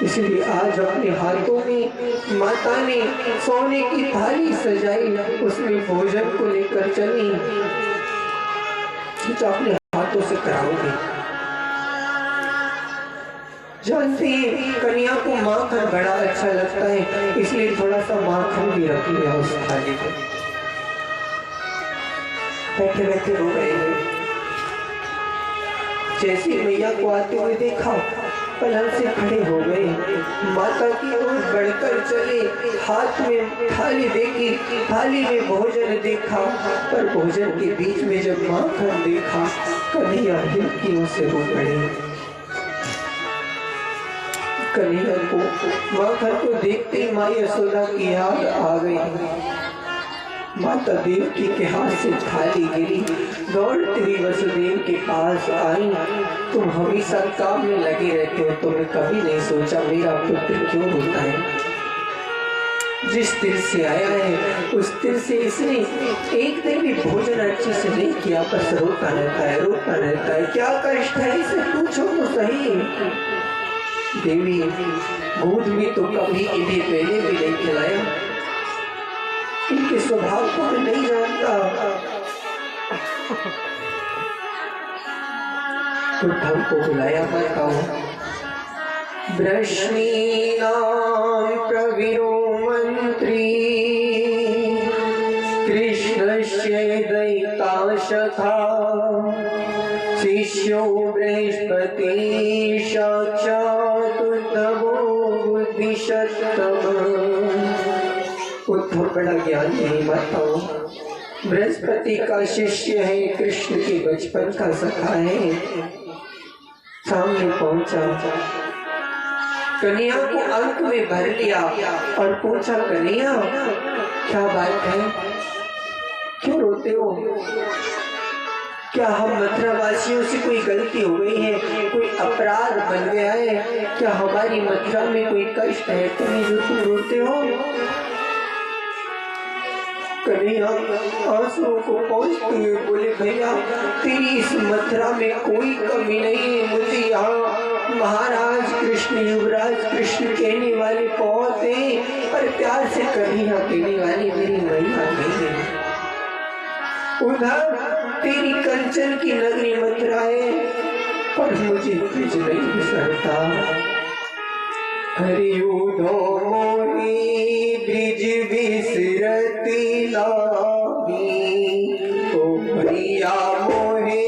इसलिए आज अपने हाथों में माता ने सोने की थाली सजाई, उसमें भोजन को लेकर चली। तो अपने हाथों से कराओगे। जानते हैं कन्या को माखन बड़ा अच्छा लगता है, इसलिए थोड़ा सा माखन भी रख लिया उस थाली में। बैठे बैठे रो रहे हैं। जैसे मैया को आते हुए देखा, पलंग से खड़े हो गए, माता की ओर बढ़कर चले, हाथ में थाली देखी, थाली में भोजन देखा, पर भोजन के बीच में जब माखन देखा, कन्हैया हिचकियों से रो पड़े। कन्हैया को माखन को देखते ही माँ यशोदा की याद आ गई। माता देवकी के हाथ से थाली गिरी, दौड़ती हुई वसुदेव के पास आई। तुम हमेशा काम में लगे रहते हो, तुमने कभी नहीं सोचा मेरा पुत्र क्यों रोता है? जिस दिल से आया है उस दिल से इसने एक दिन भी भोजन अच्छे से नहीं किया, बस रोता रहता है, रोता रहता है। क्या कष्ट है इसे पूछो तो सही। देवी, दूध में तो कभी इन्हें पहले भी नहीं खिलाया, इनके स्वभाव को मैं नहीं जानता। उद्धव को बुलाया, बताओ। वृष्णीनां प्रवीरो मंत्री कृष्णस्य दैता सखा शिष्यो बृहस्पति साक्षात् उद्धवो बुद्धिसत्तमः। उद्धव बड़ा ज्ञानी है, बताओ। बृहस्पति का शिष्य है, कृष्ण के बचपन का सखा है। सामने पहुंचा, कन्हैया को अंक में भर लिया और पूछा, कन्हैया क्या बात है, क्यों रोते हो? क्या हम मथुरा वासियों से कोई गलती हो गई है, कोई अपराध बन गया है? क्या हमारी मथुरा में कोई कष्ट है तुम्हें जो तुम रोते हो? कन्हैया आंसुओं को पहुंचते हुए बोले, भैया तेरी इस मथुरा में कोई कमी नहीं है। मुझे यहाँ महाराज कृष्ण, युवराज कृष्ण कहने वाले बहुत हैं, पर प्यार से कन्हैया कहने वाली मेरी मैया नहीं है। उधर तेरी कंचन की नगरी मथुरा है, पर मुझे ब्रिज नहीं बिसरता। हरिउधो मोहि ब्रिज बिसरती लागी, ओ भैया मोहि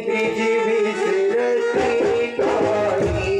ब्रिज बिसरती लागी।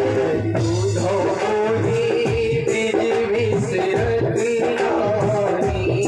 हरिउधो मोहि ब्रिज बिसरती लागी।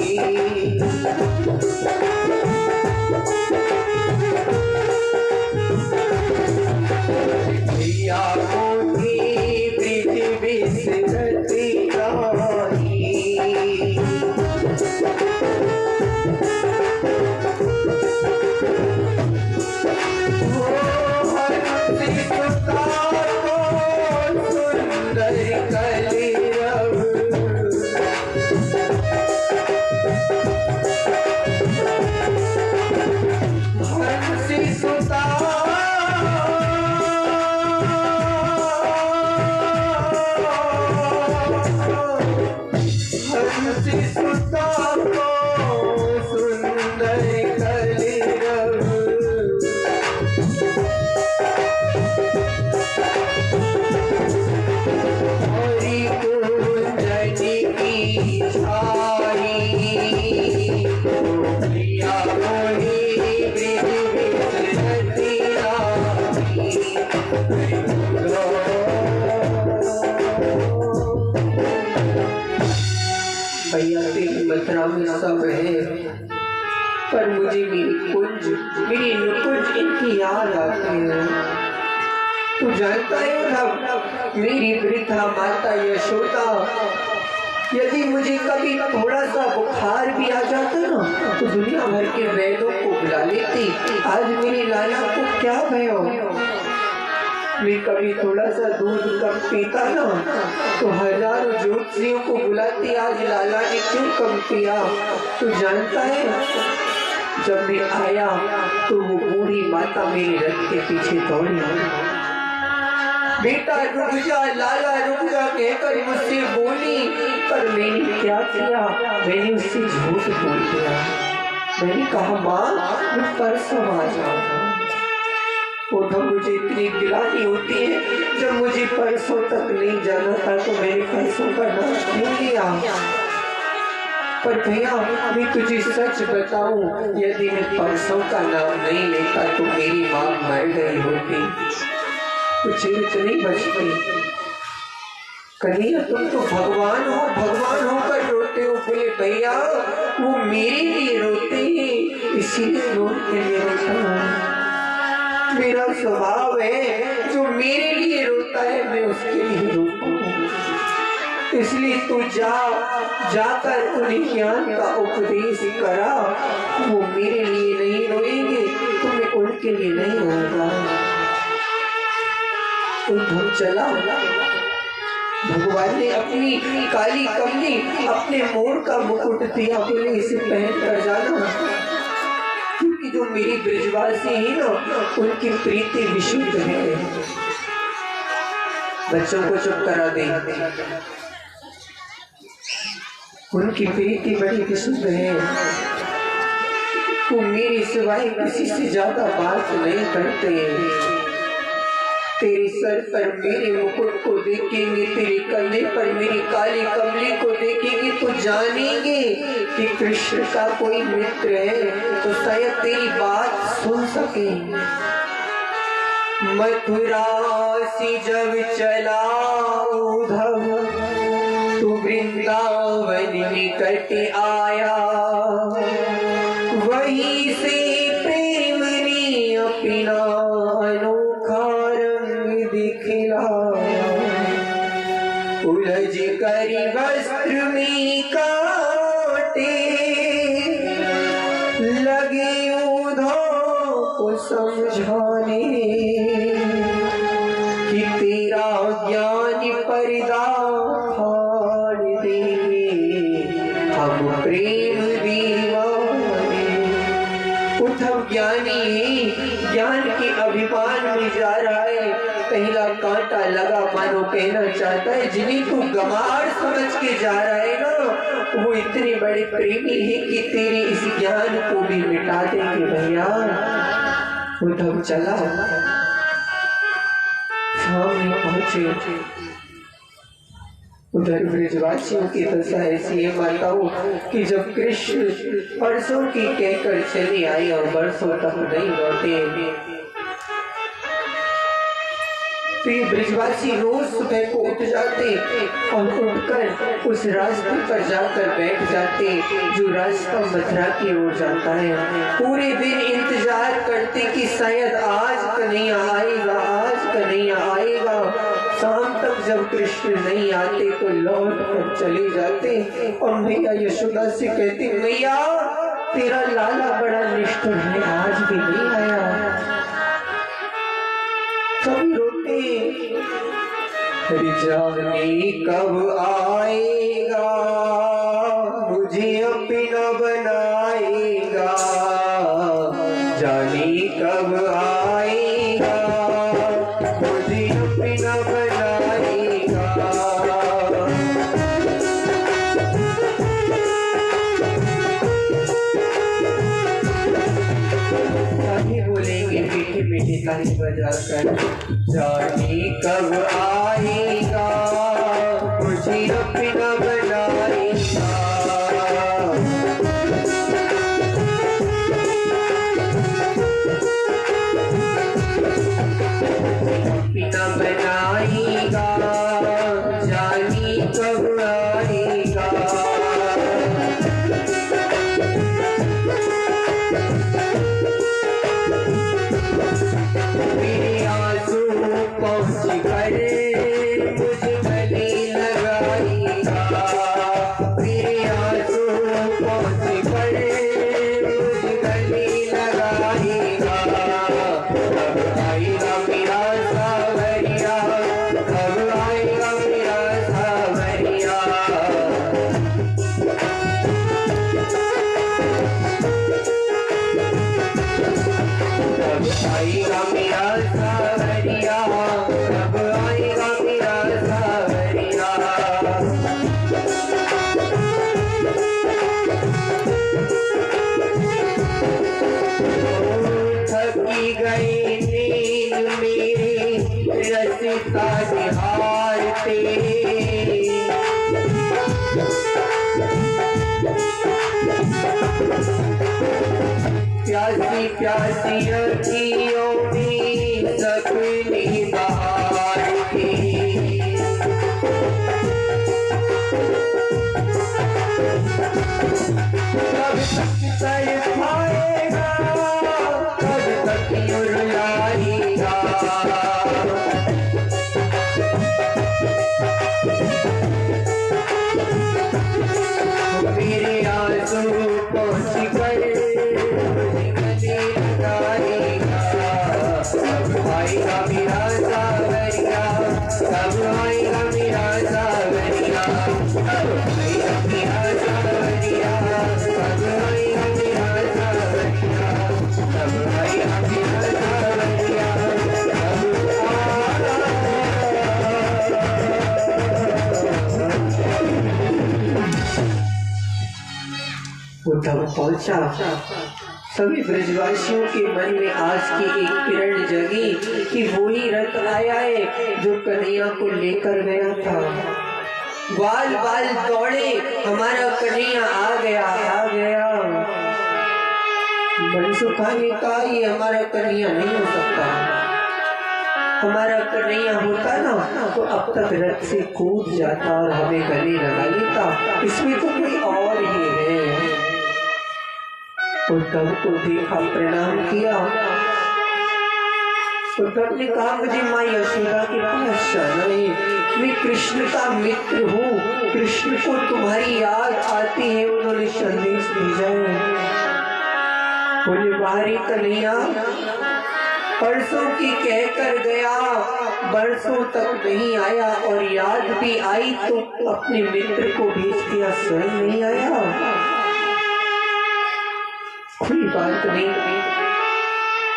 भैया तेरी मथुरा में सब है, पर मुझे मेरी कुंज, मेरी नुकुंज इनकी याद आती है। तू जानता है उद्धव, मेरी वृद्धा माता यशोदा, यदि मुझे कभी थोड़ा सा बुखार भी आ जाता ना, तो दुनिया भर के वैद्यों को बुला लेती। आज मेरी लाला को क्या भय हो? मैं कभी थोड़ा सा दूध कम पीता ना, तो हजारों ज्योतिषियों को बुलाती। आज लाला ने क्यों कम पिया? तू जानता है, जब मैं आया तो वो बूढ़ी माता मेरे रथ के पीछे दौड़ी आई। बेटा रुक जा, लाला रुक जा कहकर मुझसे बोली, पर मैंने क्या किया, मैंने उससे झूठ बोल दिया। मैंने कहा माँ मैं परसों आ जाऊंगा। तो मुझे इतनी गिलानी होती है, जब मुझे परसों तक नहीं जाना था तो मैंने परसों का नाम क्यों लिया। पर भैया मैं तुझे सच बताऊं, यदि मैं परसों का नाम नहीं लेता तो मेरी माँ मर गई होती, कुछ नहीं बचती। कन्हैया तुम तो भगवान हो, भगवान होकर रोते हो। बोले भैया वो मेरे लिए रोते हैं, इसीलिए रोते हैं। मेरा स्वभाव है, जो मेरे लिए रोता है मैं उसके लिए रोता हूँ। इसलिए तू जाकर उन्हें ज्ञान का उपदेश करा। वो मेरे लिए नहीं रोएंगे तो मैं उनके लिए नहीं रोऊंगा। उद्धव चला। भगवान ने अपनी काली कमली, अपने मोर का मुकुट दिया, बोले इसे पहन कर जाना, क्योंकि जो मेरी ब्रजवासी है ना उनकी प्रीति विशुद्ध है। बच्चों को चुप करा दे, उनकी प्रीति बड़ी विशुद्ध है। वो मेरे सिवाय किसी से ज्यादा बात नहीं करते। तेरे सर पर मेरे मुकुट को देखेंगे, तेरे कंधे पर मेरी काली कमली को देखेंगे तो जानेंगे कि कृष्ण का कोई मित्र है, तो शायद तेरी बात सुन सके। मथुरा से जब चला उद्धव तो वृंदावन निकट आया, वहीं से प्रेम ने अपना अनोखा रंग दिखलाया। उलझ कर वस्त्र में कांटे लगे उद्धव को समझाने कि तेरा ज्ञान पर्दा फाड़ देंगे हम प्रेम दीवाने। उद्धव ज्ञानी ज्ञान के अभिमान में जा रहा है, पहला कांटा लगा मानो कहना चाहता है जिन्हें तू गमार समझ के जा रहा है ना, वो इतने बड़े प्रेमी है कि तेरे इस ज्ञान को भी मिटा देंगे। भैया उद्धव चला, सामने पहुंचे। उधर ब्रजवासियों की दशा ऐसी है माताओं कि जब कृष्ण परसों की कहकर चले आए और बरसों तक नहीं लौटे, तो ये ब्रजवासी रोज सुबह को उठ जाते और उठकर उस रास्ते पर जाकर बैठ जाते जो रास्ता मथुरा की ओर जाता है। पूरे दिन इंतजार करते कि शायद आज कन्हैया आएगा, आज कन्हैया आएगा। शाम तक जब कृष्ण नहीं आते तो लौट कर चले जाते और मैया यशोदा से कहती, मैया तेरा लाला बड़ा निष्ठुर है, आज भी नहीं आया। सब रोते, हरि जाने कब आएगा, मुझे अपना बनाएगा, जाने कब आएगा, मुझे अपना बनाएगा। ताली बोलेंगे मीठे मीठे ताली बजाकर, जाने कब आएगा, मुझे अपना बनाएगा। अपना बनाएगा, जाने कब आएगा। मेरे आंसू पहुँच कर मुझे गले लगाएगा, आएगा मेरा सावरिया, कब आएगा मेरा सावरिया। थकी गई नींद मेरी रसिका निहारते, प्यासी प्यासी अखियों में सपने बहार के। कब तक सर खाएगा, कब तक रुलाएगा, मेरे आंसू पहुँच गए आएगा मेरा सावरिया, कब आएगा मेरा सावरिया, कब आएगा मेरा सावरिया, कब आएगा मेरा सावरिया, कब आएगा मेरा सावरिया, उद्धव पहुंचा। सभी ब्रजवासियों के मन में आस की एक किरण जगी कि वो ही रथ आया है जो कन्हैया को लेकर गया था। बाल बाल दौड़े, हमारा कन्हैया आ गया, आ गया। मनसुखा ने कहा ये हमारा कन्हैया नहीं हो सकता, हमारा कन्हैया होता ना तो अब तक रथ से कूद जाता और हमें गले लगा लेता, इसमें तो कोई और ही है। उद्धव को देखा, प्रणाम किया। उद्धव ने कहा मुझे माँ यशोदा के पास जाना है, मैं कृष्ण का मित्र हूँ, कृष्ण को तुम्हारी याद आती है, उन्होंने संदेश भेजा है। बोले बाहरी कन्हैया परसों की कहकर गया, बरसों तक नहीं आया और याद भी आई तो अपने मित्र को भेज दिया, स्वयं नहीं आया। कोई बात नहीं।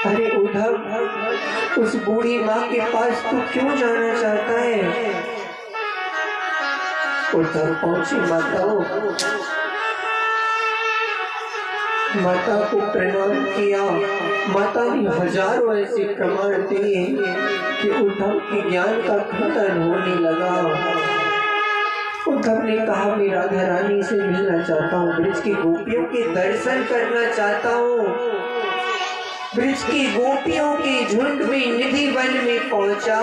अरे उद्धव उस बूढ़ी माँ के पास तू क्यों जाना चाहता है? उद्धव पहुंची माता को प्रणाम किया। माता ने हजारों ऐसे प्रमाण दिए कि उद्धव के ज्ञान का खंडन होने लगा। उद्धव ने कहा मैं राधा रानी से मिलना चाहता हूँ, ब्रज की गोपियों के दर्शन करना चाहता हूँ। ब्रज की गोपियों के झुंड में निधि वन में पहुंचा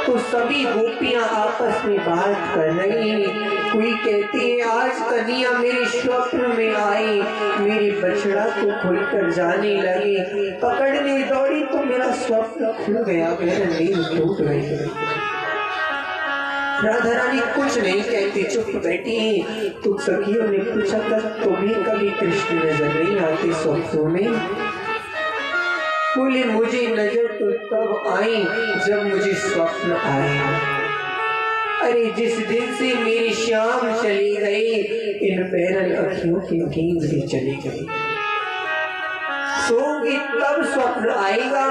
तो सभी गोपियां आपस में बात कर रही। कोई कहती है आज कन्हैया मेरे स्वप्न में आई, मेरे बछड़ा को खुलकर जाने लगे, पकड़ने दौड़ी तो मेरा स्वप्न खुल गया, मेरा नींद टूट गई। राधा रानी कुछ नहीं कहती, चुप बैठी। तो सखियों ने पूछा था तुम्हें कभी कृष्ण नजर नहीं आते स्वप्नों में? बोले मुझे नजर तो तब आई जब मुझे स्वप्न आए। अरे जिस दिन से मेरी शाम चली गई, इन पैरल अखियों की नींद भी चली गई। सोऊंगी तब स्वप्न आएगा,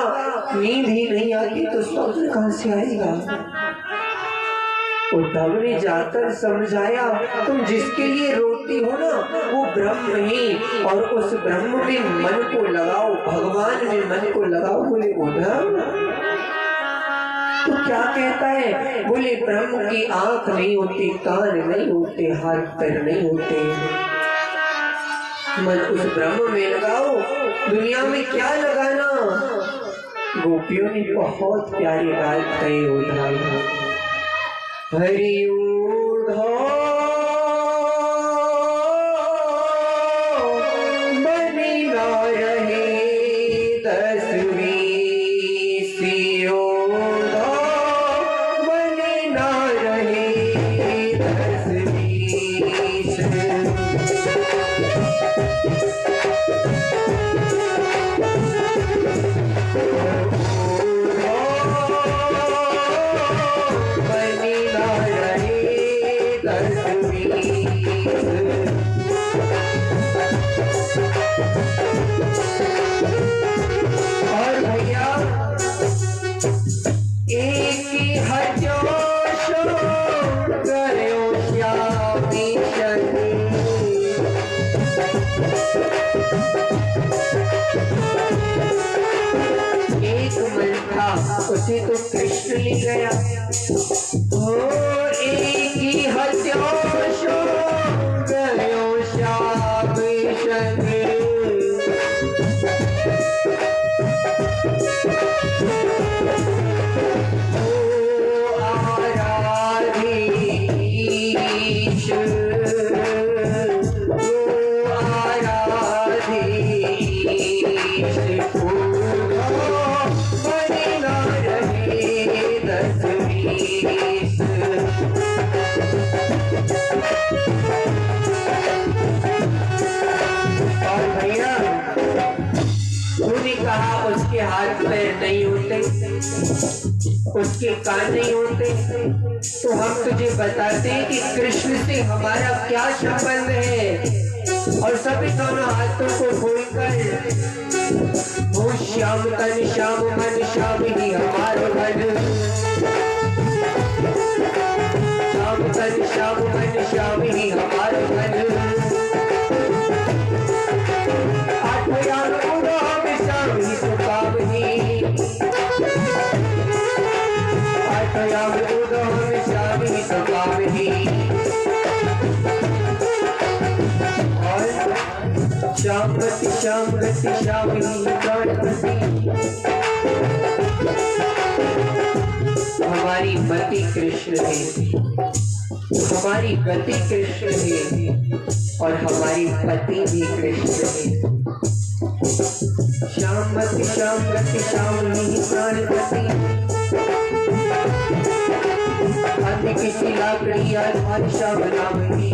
नींद ही नहीं आती तो स्वप्न कहां से आएगा? उद्धव ने जाकर समझाया तुम जिसके लिए रोती हो ना वो ब्रह्म ही, और उस ब्रह्म में मन को लगाओ, भगवान में मन को लगाओ। बोले उद्धव तो क्या कहता है? बोले ब्रह्म की आंख नहीं होती, कान नहीं होते, हाथ पैर नहीं होते, मन उस ब्रह्म में लगाओ, दुनिया में क्या लगाना। गोपियों ने बहुत प्यारी बात कही उद्धव। हरि बनी ना रहे तस्वीर बनी ना रहे तस्वीर। और भैया एक ही हजोशो करो श्यामी शनि। एक मन था उसे तो कृष्ण ले गया। ओ एक ही हजोशो करो श्यामी शनि। उसके हाथ पैर नहीं होते, उसके कान नहीं होते, तो हम तुझे बताते हैं कि कृष्ण से हमारा क्या संबंध है। और सभी दोनों हाथों को खोलकर वो श्याम तन श्याम मन श्याम ही हमारो मन। श्याम तन श्याम मन श्याम ही हमारो मन। श्याम गति श्याम गति श्याम ही गणपति। हमारी मति कृष्ण है, हमारी गति कृष्ण है और हमारी पति भी कृष्ण है। श्याम गति श्याम गति श्याम ही गणपति। अन्य किसी लाकड़ी या श्याम नाम ही।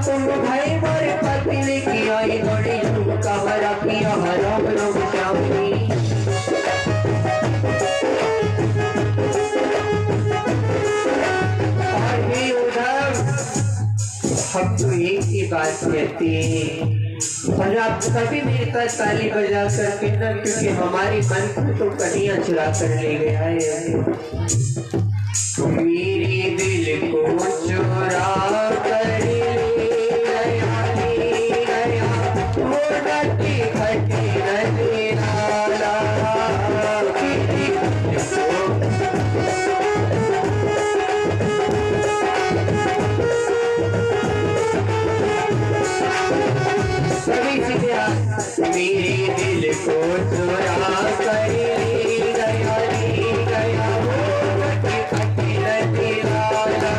तुम भाई मारे पति लेके आई बड़ी झुमका हरा पिया हरा बनो श्यामी। उधर हम तो एक ही बात कहते हैं और आप कभी मेरे साथ ताली बजा कर फिरना, क्योंकि हमारी मन को तो कन्हैया चुरा कर ले गया है। मेरे दिल को चुरा कर मेरे दिल को चुरा कर ले गया वो खटी नदी लाला।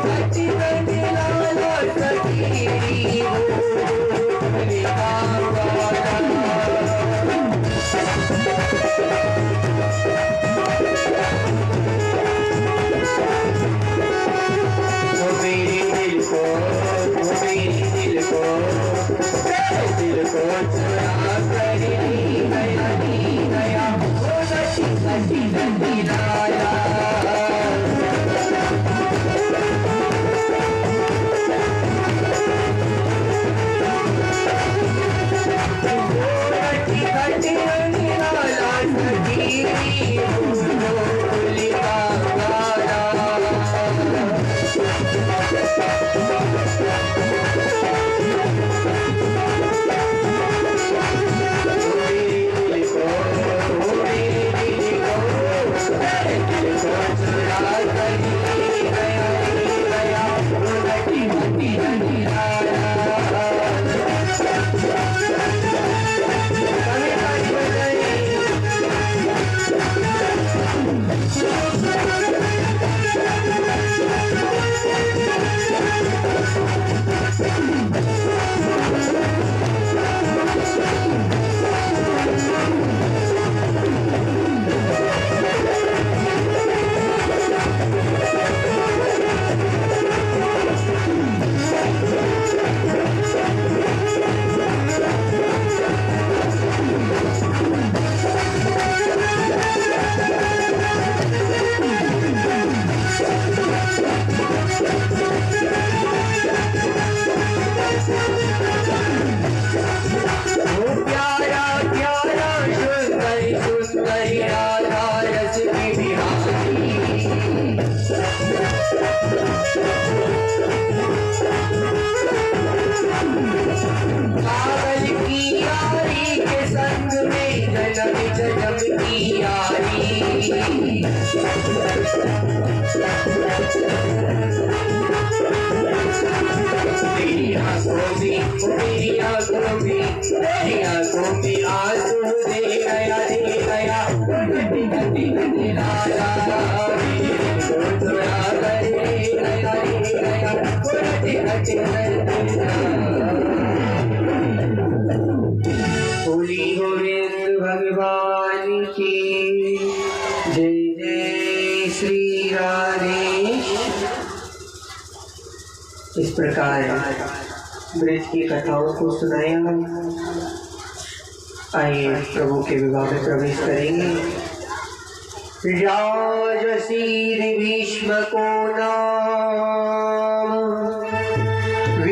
खटी नदी लाला सखी मेरी आंखों में आंसू दे गया होली गोविंद भगवान की जय जय श्री राधे। इस प्रकार ब्रज की कथाओं को सुनाया। आइए प्रभु के विवाह में प्रवेश करेंगे। राजसी भीष्म को ना